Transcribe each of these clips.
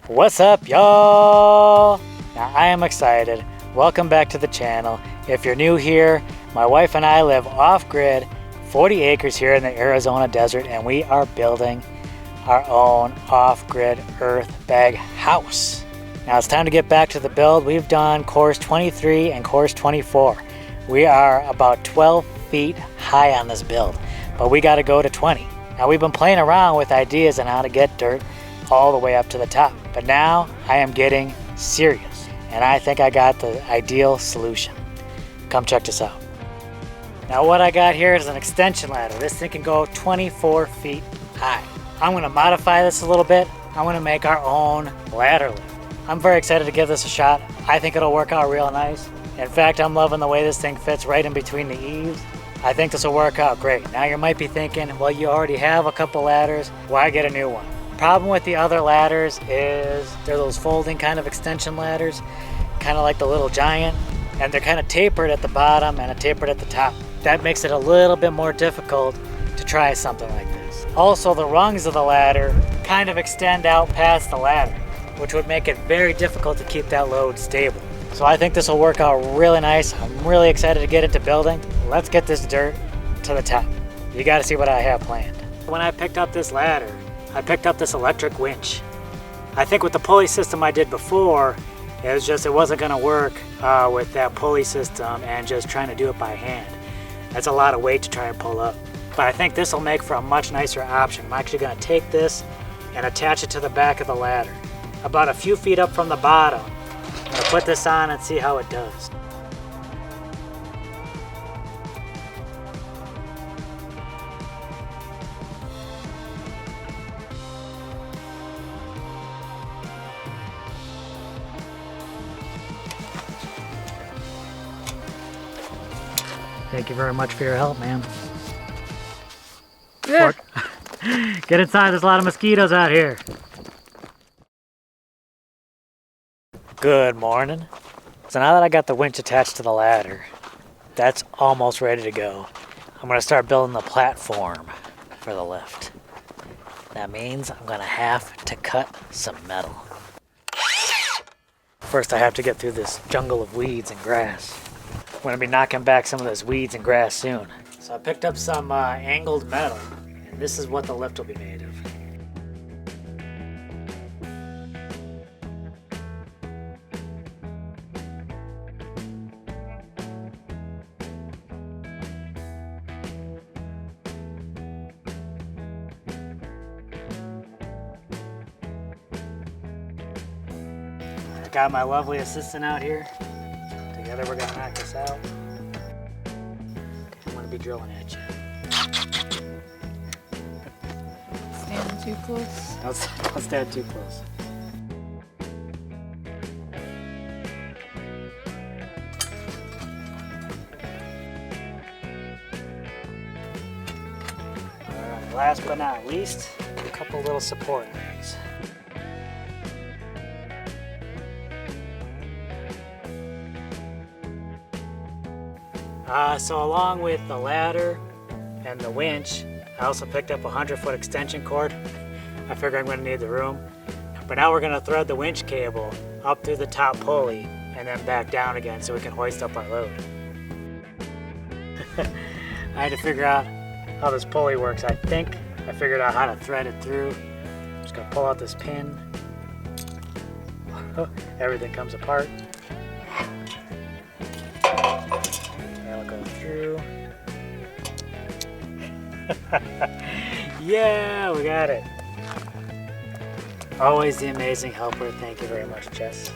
What's up, y'all? Now I am excited. Welcome back to the channel. If you're new here, my wife and I live off-grid, 40 acres here in the Arizona desert, and we are building our own off-grid Earthbag house. Now it's time to get back to the build. We've done course 23 and course 24. We are about 12 feet high on this build, but we got to go to 20. Now we've been playing around with ideas on how to get dirt all the way up to the top, but now I am getting serious, and I think I got the ideal solution. Come check this out. Now what I got here is an extension ladder. This thing can go 24 feet high. I'm going to modify this a little bit. I'm going to make our own ladder lift. I'm very excited to give this a shot. I think it'll work out real nice. In fact, I'm loving the way this thing fits right in between the eaves. I think this will work out great. Now you might be thinking, well, you already have a couple ladders. Why get a new one? Problem with the other ladders is they're those folding kind of extension ladders, kind of like the Little Giant, and they're kind of tapered at the bottom and tapered at the top. That makes it a little bit more difficult to try something like this. Also, the rungs of the ladder kind of extend out past the ladder, which would make it very difficult to keep that load stable. So I think this will work out really nice. I'm really excited to get into building. Let's get this dirt to the top. You got to see what I have planned. When I picked up this ladder, I picked up this electric winch. I think with the pulley system I did before, it wasn't going to work with that pulley system and just trying to do it by hand. That's a lot of weight to try and pull up. But I think this will make for a much nicer option. I'm actually going to take this and attach it to the back of the ladder. About a few feet up from the bottom. I'm going to put this on and see how it does. Thank you very much for your help, man. Yeah. Get inside, there's a lot of mosquitoes out here. Good morning. So now that I got the winch attached to the ladder, that's almost ready to go. I'm gonna start building the platform for the lift. That means I'm gonna have to cut some metal. First I have to get through this jungle of weeds and grass. I'm going to be knocking back some of those weeds and grass soon. So I picked up some angled metal, and this is what the lift will be made of. I got my lovely assistant out here. Together we're gonna knock this out. I'm gonna be drilling at you. Stand too close. Don't stand too close. Alright, last but not least, a couple little support legs. So along with the ladder and the winch, I also picked up a 100-foot extension cord. I figure I'm going to need the room. But now we're going to thread the winch cable up through the top pulley and then back down again so we can hoist up our load. I had to figure out how this pulley works. I think I figured out how to thread it through. I'm just going to pull out this pin. Everything comes apart. That'll go through. Yeah, we got it. Always the amazing helper. Thank you very much, Jess.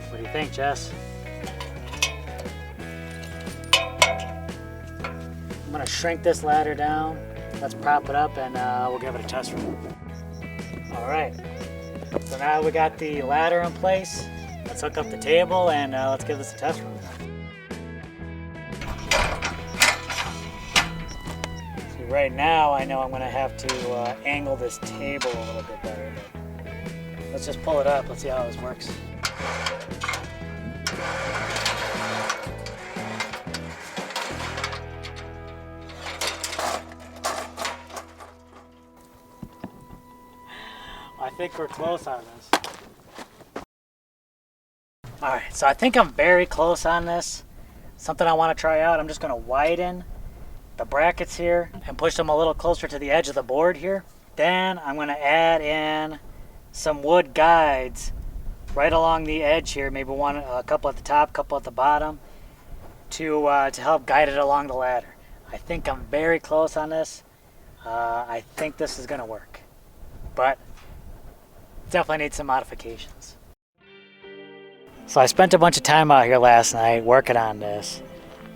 What do you think, Jess? I'm gonna shrink this ladder down. Let's prop it up and we'll give it a test run. All right. So now we got the ladder in place. Let's hook up the table and let's give this a test run. See, right now I know I'm going to have to angle this table a little bit better. But let's just pull it up. Let's see how this works. I think we're close on this. All right, so I think I'm very close on this. Something I want to try out. I'm just going to widen the brackets here and push them a little closer to the edge of the board here. Then I'm going to add in some wood guides right along the edge here, maybe a couple at the top, couple at the bottom, to help guide it along the ladder. I think I'm very close on this. I think this is going to work, but definitely needs some modifications. So I spent a bunch of time out here last night working on this,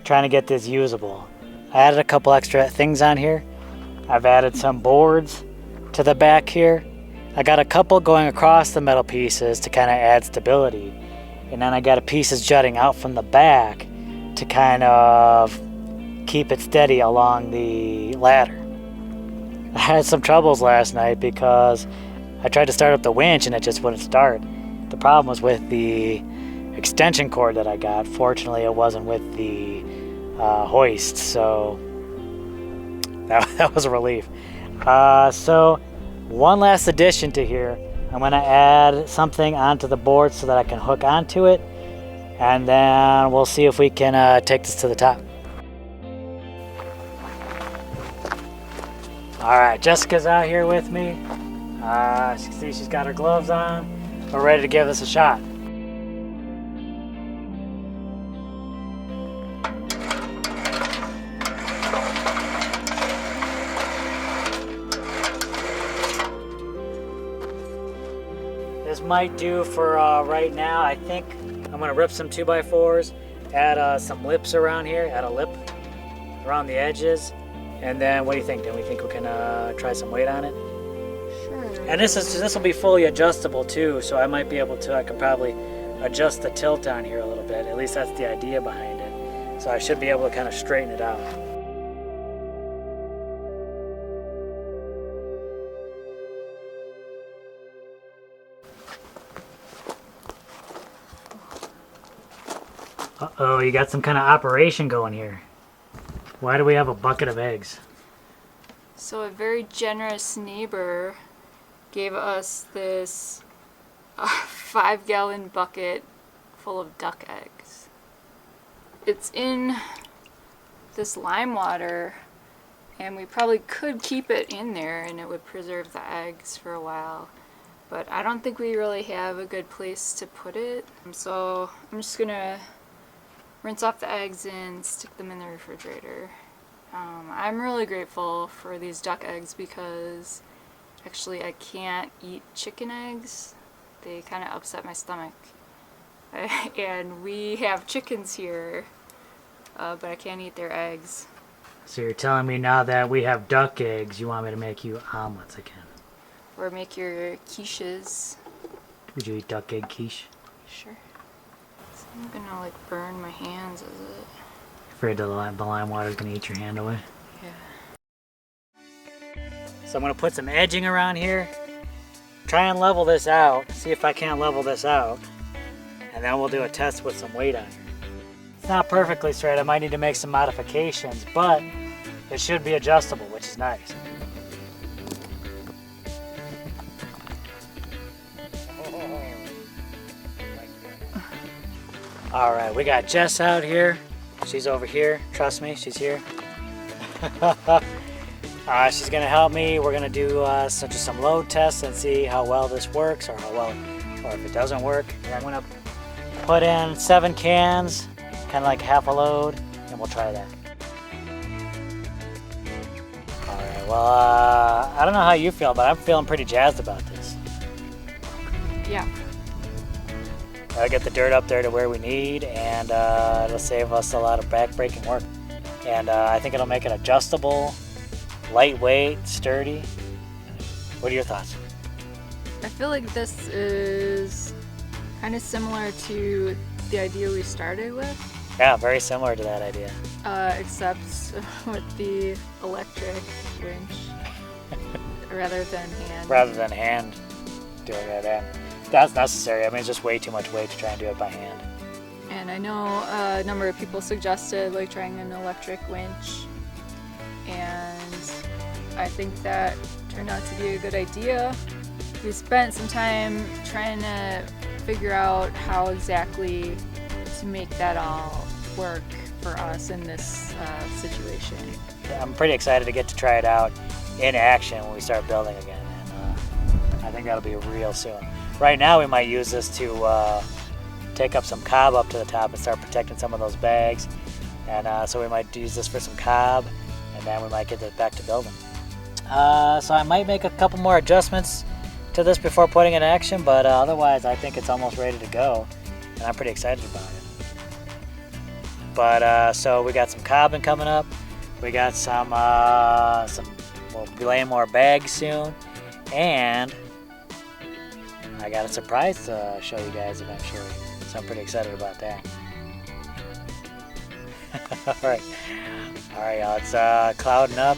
trying to get this usable. I added a couple extra things on here. I've added some boards to the back here. I got a couple going across the metal pieces to kind of add stability. And then I got pieces jutting out from the back to kind of keep it steady along the ladder. I had some troubles last night because I tried to start up the winch and it just wouldn't start. The problem was with the extension cord that I got. Fortunately, it wasn't with the hoist, so that was a relief. So one last addition to here. I'm going to add something onto the board so that I can hook onto it, and then we'll see if we can take this to the top. All right, Jessica's out here with me. You can see she's got her gloves on. We're ready to give this a shot. This might do for right now. I think I'm gonna rip some 2x4s, add some lips around here, add a lip around the edges, and then what do you think? Do we think we can try some weight on it? Sure. And this will be fully adjustable too, so I might be able to. I could probably adjust the tilt on here a little bit. At least that's the idea behind it. So I should be able to kind of straighten it out. Uh-oh, you got some kind of operation going here. Why do we have a bucket of eggs? So a very generous neighbor gave us this 5-gallon bucket full of duck eggs. It's in this lime water, and we probably could keep it in there and it would preserve the eggs for a while. But I don't think we really have a good place to put it. So I'm just gonna rinse off the eggs and stick them in the refrigerator. I'm really grateful for these duck eggs because actually I can't eat chicken eggs. They kind of upset my stomach. And we have chickens here, but I can't eat their eggs. So you're telling me now that we have duck eggs, you want me to make you omelets again? Or make your quiches. Would you eat duck egg quiche? Sure. So I'm gonna like burn my hands as it. Afraid the lime water is gonna eat your hand away? Yeah. So I'm gonna put some edging around here. Try and level this out. See if I can't level this out. And then we'll do a test with some weight on here. It's not perfectly straight. I might need to make some modifications, but it should be adjustable, which is nice. All right, we got Jess out here. She's over here. Trust me, she's here. She's gonna help me. We're gonna do just some load tests and see how well this works, or if it doesn't work. And I'm gonna put in 7 cans, kind of like half a load, and we'll try that. All right. Well, I don't know how you feel, but I'm feeling pretty jazzed about this. Yeah. I'll get the dirt up there to where we need, and it'll save us a lot of back-breaking work. And I think it'll make it adjustable, lightweight, sturdy. What are your thoughts? I feel like this is kind of similar to the idea we started with. Yeah, very similar to that idea. Except with the electric winch rather than hand. Rather than hand doing it, and that's necessary. I mean, it's just way too much weight to try and do it by hand. And I know a number of people suggested like trying an electric winch, and I think that turned out to be a good idea. we spent some time trying to figure out how exactly to make that all work for us in this situation. I'm pretty excited to get to try it out in action when we start building again, and I think that'll be real soon. Right now we might use this to take up some cob up to the top and start protecting some of those bags, and so we might use this for some cob, and then we might get it back to building. So I might make a couple more adjustments to this before putting it in action, but otherwise I think it's almost ready to go, and I'm pretty excited about it. But so we got some cobbing coming up. We got we'll be laying more bags soon, and I got a surprise to show you guys eventually, so I'm pretty excited about that. All right, y'all, it's clouding up,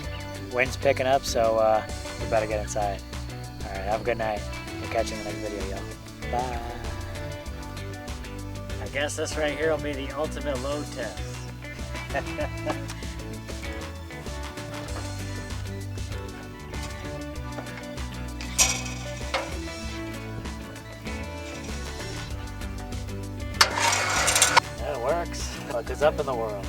wind's picking up, so we better get inside. All right, have a good night. We'll catch you in the next video, y'all. Bye. I guess this right here will be the ultimate load test. That works. Look, it's up in the world.